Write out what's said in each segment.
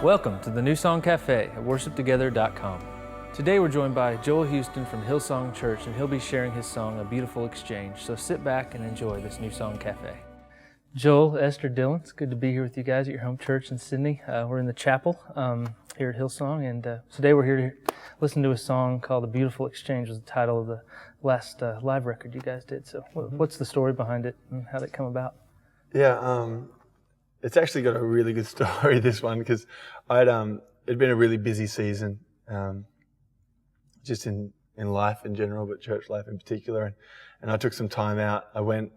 Welcome to the New Song Cafe at worshiptogether.com. Today we're joined by Joel Houston from Hillsong Church, and he'll be sharing his song, A Beautiful Exchange. So sit back and enjoy this New Song Cafe. Joel, Esther, Dylan, it's good to be here with you guys at your home church in Sydney. We're in the chapel here at Hillsong, and today we're here to listen to a song called A Beautiful Exchange, was the title of the last live record you guys did. So what's the story behind it and how did it come about? Yeah, it's actually got a really good story, this one, because it'd been a really busy season, just in life in general, but church life in particular. And I took some time out. I went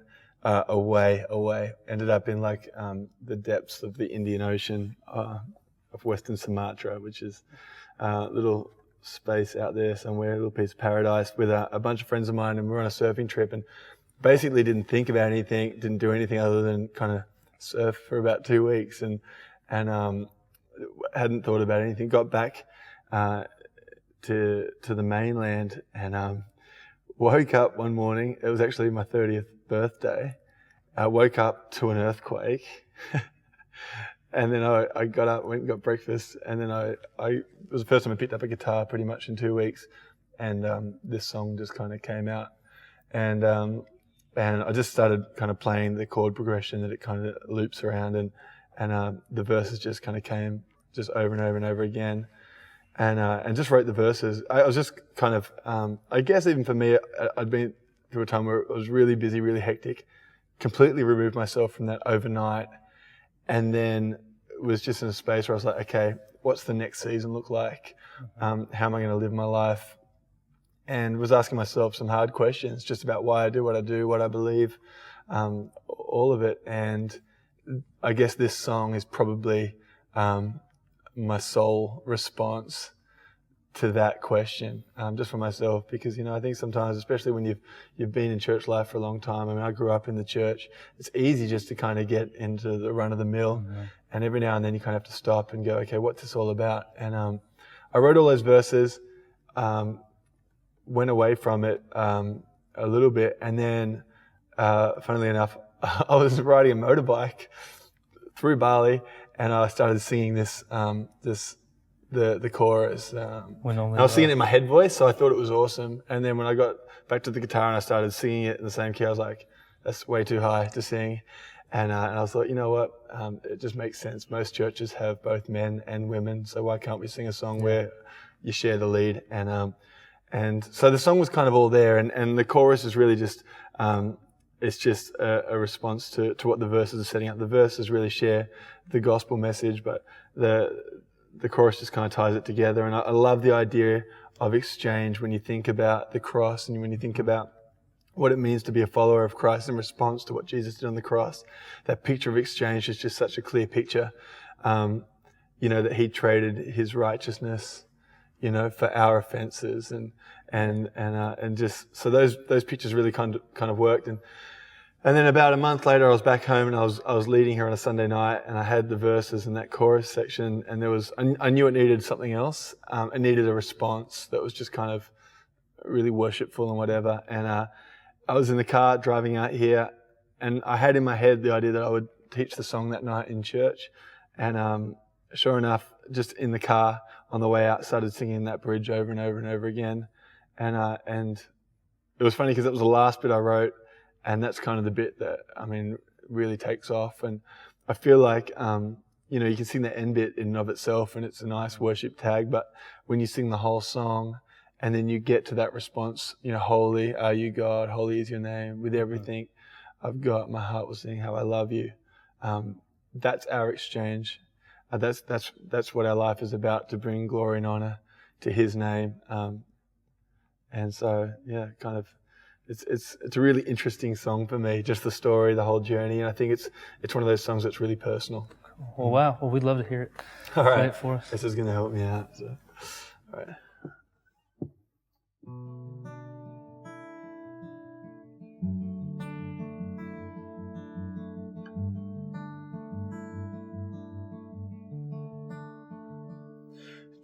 away, ended up in the depths of the Indian Ocean of Western Sumatra, which is a little space out there somewhere, a little piece of paradise, with a bunch of friends of mine, and we were on a surfing trip and basically didn't think about anything, didn't do anything other than kind of surf for about 2 weeks, and hadn't thought about anything. Got back to the mainland and woke up one morning. It was actually my 30th birthday. I woke up to an earthquake, and then I got up, went and got breakfast, and then it was the first time I picked up a guitar pretty much in 2 weeks, and this song just kind of came out, and I just started kind of playing the chord progression that it kind of loops around, and the verses just kind of came just over and over and over again, and just wrote the verses. I was just kind of, I guess even for me, I'd been through a time where it was really busy, really hectic, completely removed myself from that overnight, and then was just in a space where I was like, okay, what's the next season look like? How am I going to live my life? And was asking myself some hard questions just about why I do, what I believe, all of it. And I guess this song is probably my sole response to that question, just for myself, because I think sometimes, especially when you've been in church life for a long time. I mean, I grew up in the church. It's easy just to kind of get into the run of the mill, and every now and then you kind of have to stop and go, okay, what's this all about? And I wrote all those verses. Went away from it a little bit, and then, funnily enough, I was riding a motorbike through Bali, and I started singing the chorus. I was singing it in my head voice, so I thought it was awesome. And then when I got back to the guitar and I started singing it in the same key, I was like, that's way too high to sing. And I thought, you know what, it just makes sense. Most churches have both men and women, so why can't we sing a song where you share the lead? And so the song was kind of all there, and the chorus is really just, it's just a response to what the verses are setting up. The verses really share the gospel message, but the chorus just kind of ties it together. And I love the idea of exchange when you think about the cross and when you think about what it means to be a follower of Christ in response to what Jesus did on the cross. That picture of exchange is just such a clear picture, that he traded his righteousness, for our offenses, and just so those pictures really kind of worked. And then about a month later, I was back home and I was leading here on a Sunday night, and I had the verses in that chorus section, and I knew it needed something else. It needed a response that was just kind of really worshipful and whatever. And I was in the car driving out here, and I had in my head the idea that I would teach the song that night in church, and sure enough, just in the car on the way out, started singing that bridge over and over and over again. And it was funny because it was the last bit I wrote, and that's kind of the bit that, really takes off. And I feel like, you can sing the end bit in and of itself, and it's a nice worship tag, but when you sing the whole song, and then you get to that response, holy are you, God, holy is your name, with everything I've got, my heart will sing how I love you. That's our exchange. That's what our life is about, to bring glory and honor to his name. And so, kind of, it's a really interesting song for me, just the story, the whole journey. And I think it's one of those songs that's really personal. Well, wow. Well, we'd love to hear it. All right. Play it for us. This is going to help me out. So. All right.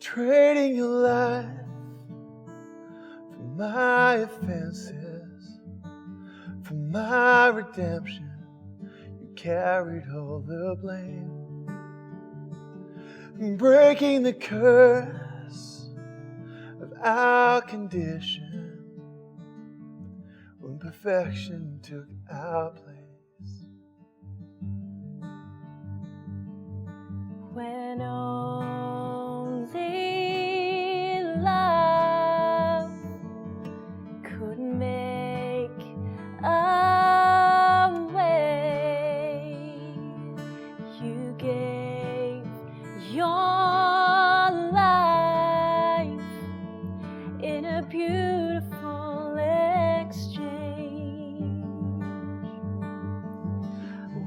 Trading your life for my offenses, for my redemption, you carried all the blame. breaking the curse of our condition, when perfection took our place. When only love could make a way, you gave your life in a beautiful exchange.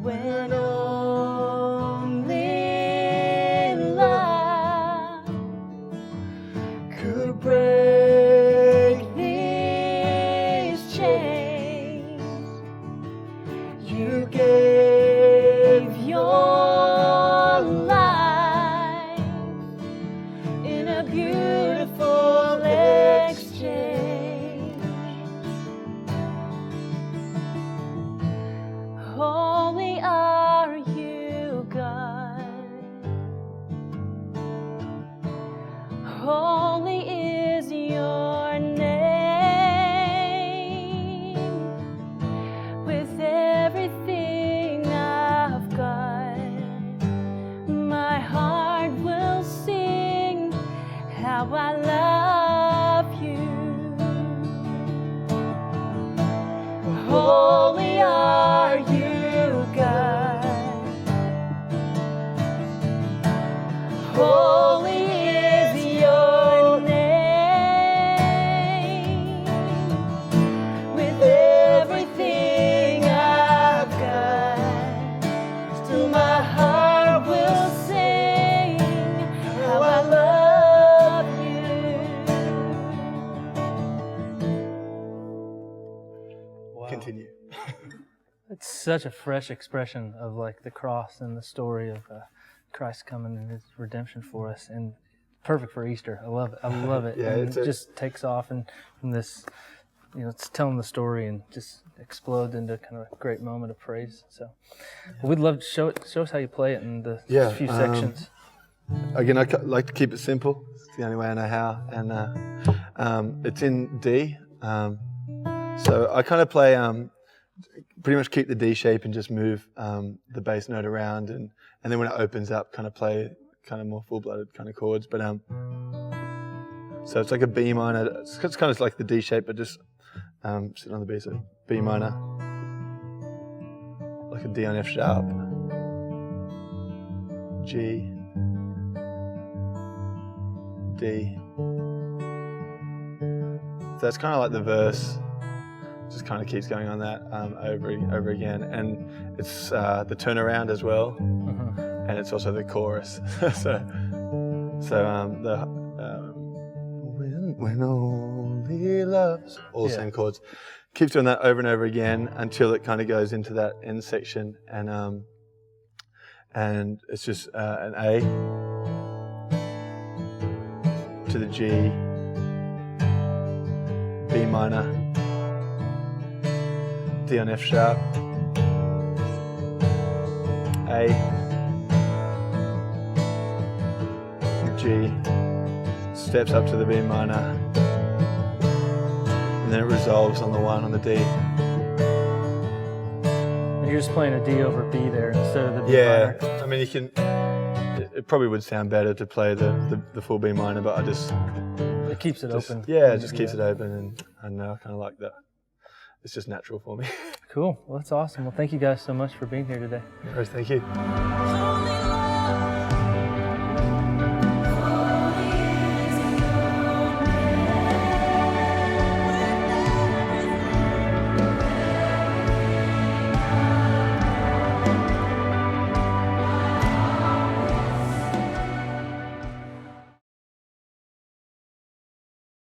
When only love could break these chains, you gave your life in a beautiful exchange. Holy are you, God. Holy is your name. With everything I've got, my heart will sing how I love you. Holy are you, God. Holy is your name. With everything I've got, still my heart will sing how I love you. Wow. Continue. It's such a fresh expression of like the cross and the story of Christ coming and his redemption for us, and perfect for Easter. I love it. I love it. Yeah, and it just takes off and from this, it's telling the story and just explodes into kind of a great moment of praise. So we'd love to show us how you play it in the few sections. Again, I like to keep it simple. It's the only way I know how. And it's in D. So I kind of play, pretty much keep the D shape and just move the bass note around. And then when it opens up, kind of play kind of more full-blooded kind of chords. But so it's like a B minor. It's kind of like the D shape, but just sitting on the B. So B minor, like a D on F sharp, G, D. So it's kind of like the verse, just kind of keeps going on that over again, and it's the turnaround as well, and it's also the chorus. so when only loves, all same chords, keeps doing that over and over again until it kind of goes into that end section, and it's just an A to the G, B minor, D on F sharp, A, G, steps up to the B minor, and then it resolves on the 1 on the D. And you're just playing a D over B there instead of the B Yeah, minor. I mean you can. It probably would sound better to play the full B minor, but I just. It keeps it open. Yeah, it just keeps it open, and I kind of like that. It's just natural for me. Cool. Well, that's awesome. Well, thank you guys so much for being here today. Thank you.